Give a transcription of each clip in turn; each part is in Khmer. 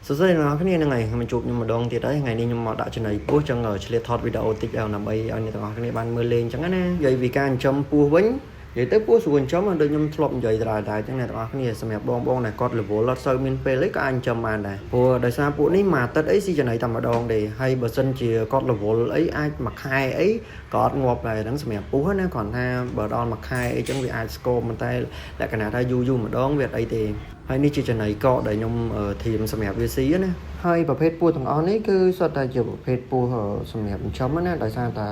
សួស្តីអ្នកនរគ្នាហ្នឹងហើយខ្ញុំជួបខ្ញុំម្ដងទៀតហើយថ្ងៃនេះខ្ញុំមកដាក់ចំណីពោះចឹងឆ្លៀតថតវីដេអូតិចដើម្បីឲ្យអ្នកទាំងអស់គ្នាបានមើលលេងចឹងណានិយាយពីការចិញ្ចឹមពោះវិញនិយាយទៅពោះស្រួលចិញ្ចឹមដូចខ្ញុំធ្លាប់និយាយដែរចឹងអ្នកទាំងអស់គ្នាសម្រាប់បងដែលគាត់ level អត់សូវមានពេលអីក៏អាចចិញ្ចឹមបានដែរព្រោះដោយសារពួកនេះមួយអាទិត្យអីស៊ីចំណីតែម្ដងទេហើយបើសិនជាគាត់ level អីអាចមួយខែអីក៏អត់ងាប់ដែរហ្នឹងសម្រាប់ពោះណាគ្រាន់ថាបើដល់មួយខែអីចឹងវាអាចស្គមប៉ុន្តែលក្ខណៈថាយូរម្ដងវាអត់អីទេហើយនេះជាចំណីកកដែលខ្ញុំធៀមសម្រាប់វាស៊ីណាហើយប្រភេទពោះទាំងអស់នេះគឺសុទ្ធតែជាប្រភេទពោះសម្រាប់ចិញ្ចឹមណាដោយសារតែ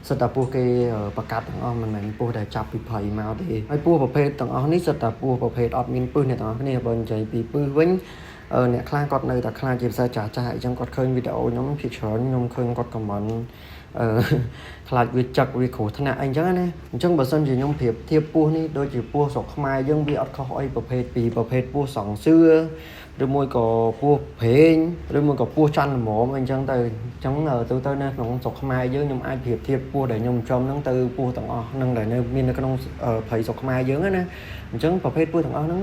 សុទ្ធតែពោះគេប្រកាត់ទាំងអស់មិនមែនពោះដែលចាប់ពីព្រៃមកទេហើយពោះប្រភេទទាំងអស់នេះសុទ្ធតែពោះប្រភេទអត់មានពឹសអ្នកទាំងអស់គ្នាបើនិយាយពីពឹសវិញអ្នកខ្លះគាត់នៅតែខ្លាចជាភាសាចាស់អញ្ចឹងគាត់ឃើញវីដេអូខ្ញុំភាគច្រើនខ្ញុំឃើញគាត់ខមមិនខ្លាចវាចឹកវាគ្រោះថ្នាក់អីចឹងណាអញ្ចឹងបើសិនជាខ្ញុំប្រៀបធៀបពោះនេះដូចជាពោះស្រុកខ្មែរយើងវាអត់ខុសអីប្រភេទពីប្រភេទពោះសង្សឿឬមួយក៏ពោះព្រេងឬមួយក៏ពោះច័ន្ទល្មមអីចឹងទៅអញ្ចឹងទៅនៅក្នុងស្រុកខ្មែរយើងខ្ញុំអាចប្រៀបធៀបពោះដែលខ្ញុំចំហ្នឹងទៅពោះទាំងអស់ហ្នឹងដែលមាននៅក្នុងព្រៃស្រុកខ្មែរយើងណាអញ្ចឹងប្រភេទពោះទាំងអស់ហ្នឹង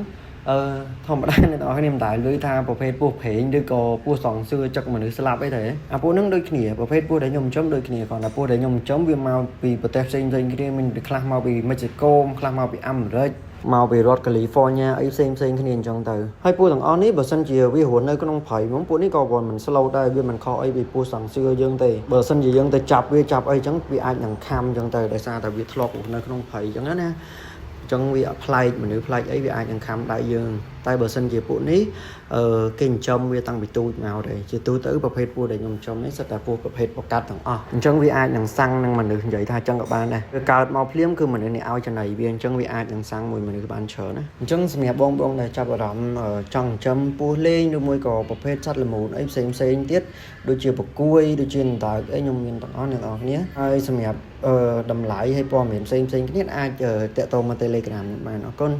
ធម្មតាអ្នកនរគ្នាមិនដែលឮថាប្រភេទពោះព្រេងឬក៏ពោះសង្សឿចឹកមនុស្សស្លាប់អីទេអាពោះហ្នឹងដូចគ្នាប្រភេទពោះដែលខ្ញុំចំដូចគ្នាគ្រាន់តែពោះដែលខ្ញុំចំវាមកពីប្រទេសផ្សេងគ្នាមានខ្លះមកពីមិចស៊ីកូខ្លះមកពីអាមេរិកមកពីរដ្ឋកាលីហ្វ័រញ៉ាអីផ្សេងគ្នាអញ្ចឹងទៅហើយពោះទាំងអស់នេះបើសិនជាវារស់នៅក្នុងព្រៃហ្មងពួកនេះក៏មិនស្លូតដែរវាមិនខុសអីពីពោះសង្សឿយើងទេបើសិនជាយើងទៅចាប់អីចឹងវាអាចនឹងខំអញ្ចឹងទៅដោយសារតែវាធ្លាប់រស់នៅក្នុងព្រៃអញ្ចឹងណាចឹងវាប្លែកមនុស្សប្លែកអីវាអាចនឹងខំដៃយើងតែបើសិនជាពួកនេះគេចិញ្ចឹមវាតាំងពីទូចមកទេជាទូទៅប្រភេទពោះដែលខ្ញុំចិញ្ចឹមនេះសិតតែពោះប្រភេទបកាត់ទាំងអស់អញ្ចឹងវាអាចនឹងសាំងនឹងមនុស្សនិយាយថាចឹងក៏បានដែរវាកើតមកភ្លាមគឺមនុស្សនេះឲ្យចំណីវាអញ្ចឹងវាអាចនឹងសាំងមួយមនុស្សបានច្រើនណាអញ្ចឹងសម្រាប់បងដែលចាប់អារម្មណ៍ចង់ចិញ្ចឹមពោះលេងឬមួយក៏ប្រភេទសត្វល្មូនអីផ្សេងទៀតដូចជាបកគួយដូចជាតើអីខ្ញុំមានទាំងអស់អ្នកនរគ្នាហើយសម្រាប់តម្លៃហើយព័ត៌មានផ្សេងគ្នាអាចតាក់ទងមក Telegram បានអរគុណ